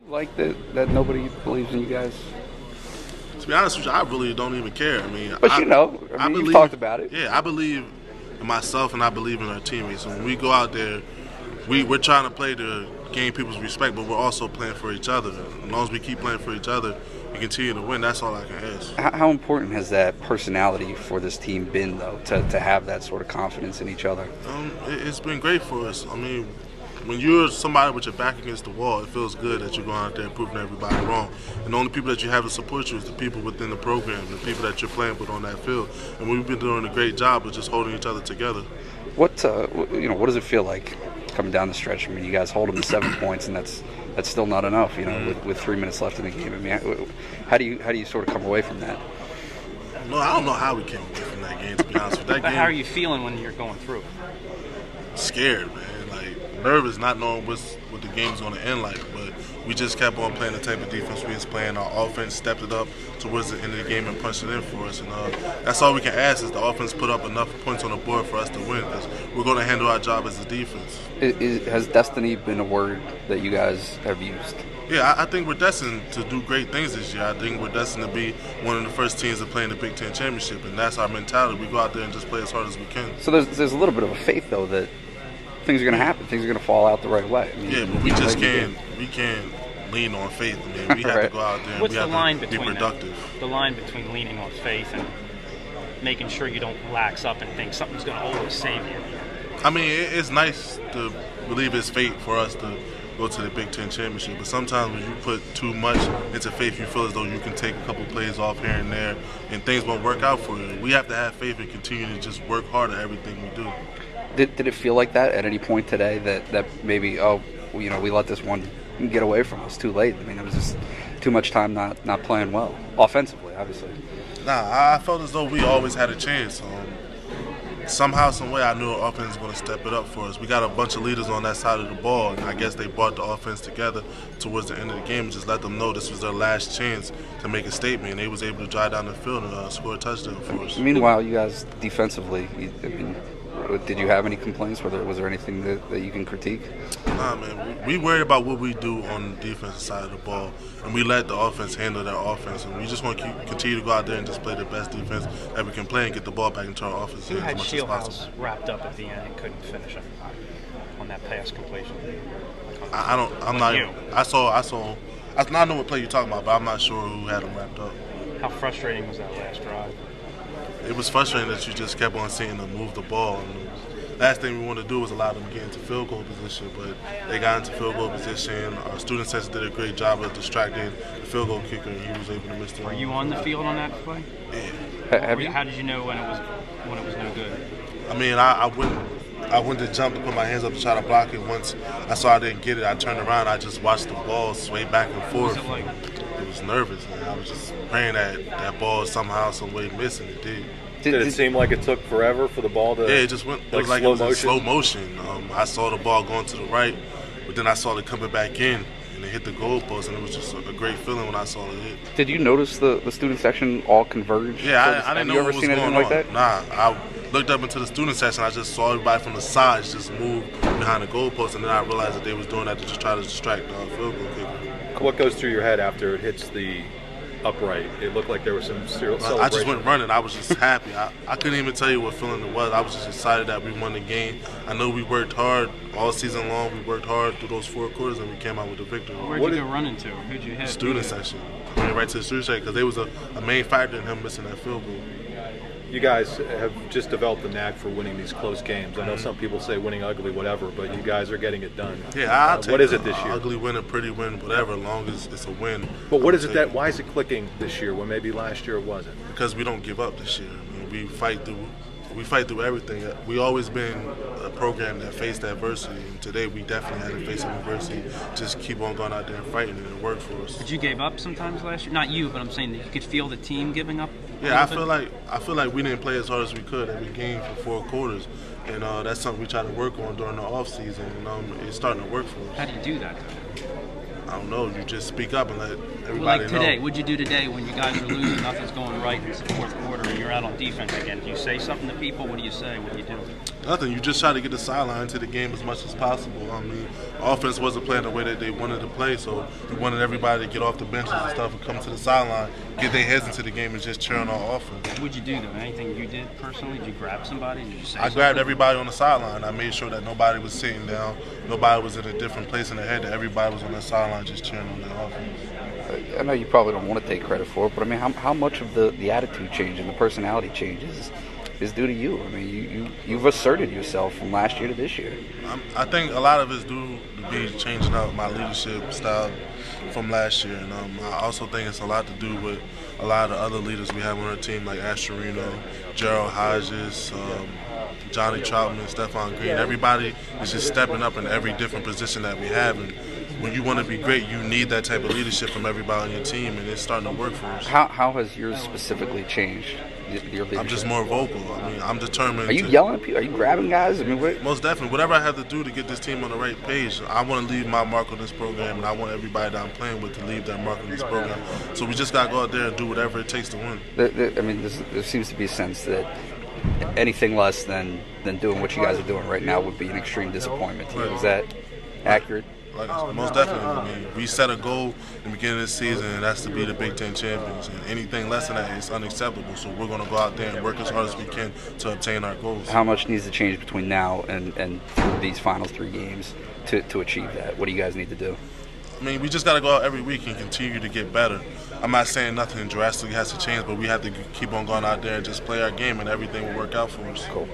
Like that nobody believes in you guys? To be honest with you, I really don't even care. I mean, But you've talked about it. Yeah, I believe in myself and I believe in our teammates. And when we go out there, we're trying to play to gain people's respect, but we're also playing for each other. As long as we keep playing for each other and continue to win, that's all I can ask. How important has that personality for this team been, though, to have that sort of confidence in each other? It's been great for us. I mean, when you're somebody with your back against the wall, it feels good that you're going out there and proving everybody wrong. And the only people that you have to support you is the people within the program, the people that you're playing with on that field. And we've been doing a great job of just holding each other together. What does it feel like coming down the stretch? I mean, you guys hold them to 7 points, and that's still not enough. With 3 minutes left in the game. I mean, how do you sort of come away from that? No, I don't know how we came away from that game. To be honest with that game. How are you feeling when you're going through? Scared, man. Nervous, not knowing what the game's going to end like, but we just kept on playing the type of defense we was playing. Our offense stepped it up towards the end of the game and punched it in for us, and that's all we can ask is the offense put up enough points on the board for us to win, because we're going to handle our job as a defense. Has destiny been a word that you guys have used? Yeah, I think we're destined to do great things this year. I think we're destined to be one of the first teams to play in the Big Ten championship, and that's our mentality. We go out there and just play as hard as we can. So there's a little bit of a faith, though, that things are going to happen. Things are going to fall out the right way. I mean, yeah, but we just can't lean on faith. I mean, we have to go out there and we have to be productive. The line between leaning on faith and making sure you don't lax up and think something's going to always save you. I mean, it's nice to believe it's fate for us to go to the Big Ten championship, but sometimes when you put too much into faith, you feel as though you can take a couple plays off here and there, and things won't work out for you. We have to have faith and continue to just work hard at everything we do. Did it feel like that at any point today that maybe we let this one get away from us too late? I mean, it was just too much time not playing well offensively, obviously. Nah, I felt as though we always had a chance. Somehow, some way, I knew our offense was going to step it up for us. We got a bunch of leaders on that side of the ball, and I guess they brought the offense together towards the end of the game and just let them know this was their last chance to make a statement. And they was able to drive down the field and score a touchdown for us. Meanwhile, you guys defensively, did you have any complaints? Was there anything that you can critique? Nah, man. We worried about what we do on the defensive side of the ball, and we let the offense handle their offense. And we just want to continue to go out there and just play the best defense that we can play and get the ball back into our offense as much as possible. Wrapped up at the end and couldn't finish it on that pass completion. I know what play you're talking about, but I'm not sure who had him wrapped up. How frustrating was that last drive? It was frustrating that you just kept on seeing them move the ball. And the last thing we wanted to do was allow them to get into field goal position, but they got into field goal position. Our student section did a great job of distracting the field goal kicker, and he was able to miss the. Were you on the field on that play? Yeah. How did you know when it was no good? I mean, I went to jump to put my hands up to try to block it. Once I saw I didn't get it, I turned around. I just watched the ball sway back and forth. What was it like? It was nervous, man. I was just praying that ball somehow, some way missing. It did. Did it seem like it took forever for the ball to? Yeah, it just went. It was like it was in slow motion. I saw the ball going to the right, but then I saw it coming back in, and it hit the goalpost, and it was just a great feeling when I saw it hit. Did you notice the student section all converge? Yeah, I didn't know what was going on. Like that? Nah, I looked up into the student section. I just saw everybody from the sides just move behind the goalpost, and then I realized that they was doing that to just try to distract the field goal kicker. What goes through your head after it hits the upright? It looked like there was some celebration. I just went running. I was just happy. I couldn't even tell you what feeling it was. I was just excited that we won the game. I know we worked hard all season long. We worked hard through those 4 quarters, and we came out with a victory. Where'd you go running to? Who'd you hit? Student section. I went right to the student section because they was a main factor in him missing that field goal. You guys have just developed a knack for winning these close games. I know some people say winning ugly, whatever, but you guys are getting it done. Yeah, I'll take what is it this year? Ugly win, a pretty win, whatever, as long as it's a win. But what is it why is it clicking this year when maybe last year it wasn't? Because we don't give up this year. I mean, we fight through everything. We always been a program that faced adversity, and today we definitely had to face some adversity. Just keep on going out there and fighting, and it worked for us. But you gave up sometimes last year? Not you, but I'm saying that you could feel the team giving up. Yeah, I feel like we didn't play as hard as we could every game for 4 quarters, and that's something we try to work on during the off season. And it's starting to work for us. How do you do that? I don't know. You just speak up and let everybody know. Like today, what'd you do today when you guys are losing, nothing's going right, it's the 4th quarter, and you're out on defense again? Do you say something to people? What do you say? What do you do? Nothing. You just try to get the sideline to the game as much as possible. I mean, offense wasn't playing the way that they wanted to play, so we wanted everybody to get off the benches and stuff and come to the sideline, get their heads into the game, and just cheer on our offense. What'd you do, though? Anything you did personally? Did you grab somebody? Did you say I grabbed everybody on the sideline. I made sure that nobody was sitting down, nobody was in a different place in the head, that everybody was on the sideline just cheering on their offense. I know you probably don't want to take credit for it, but I mean, how much of the attitude change and the personality changes is due to you? I mean, you've asserted yourself from last year to this year. I think a lot of it's due to be changing up my leadership style from last year, and I also think it's a lot to do with a lot of the other leaders we have on our team, like Astorino, Gerald Hodges, Johnny Troutman, Stephon Green. Everybody is just stepping up in every different position that we have, and when you want to be great, you need that type of leadership from everybody on your team, and it's starting to work for us. How has yours specifically changed? Your leadership? I'm just more vocal. I mean, I'm determined. Are you yelling at people? Are you grabbing guys? I mean, most definitely. Whatever I have to do to get this team on the right page, I want to leave my mark on this program, and I want everybody that I'm playing with to leave their mark on this program. So we just got to go out there and do whatever it takes to win. I mean, there seems to be a sense that anything less than doing what you guys are doing right now would be an extreme disappointment to you. Is that accurate? Most definitely. I mean, we set a goal in the beginning of the season, and that's to be the Big Ten champions. And anything less than that is unacceptable. So we're going to go out there and work as hard as we can to obtain our goals. How much needs to change between now and through these final 3 games to achieve that? What do you guys need to do? I mean, we just got to go out every week and continue to get better. I'm not saying nothing drastically has to change, but we have to keep on going out there and just play our game, and everything will work out for us. Cool.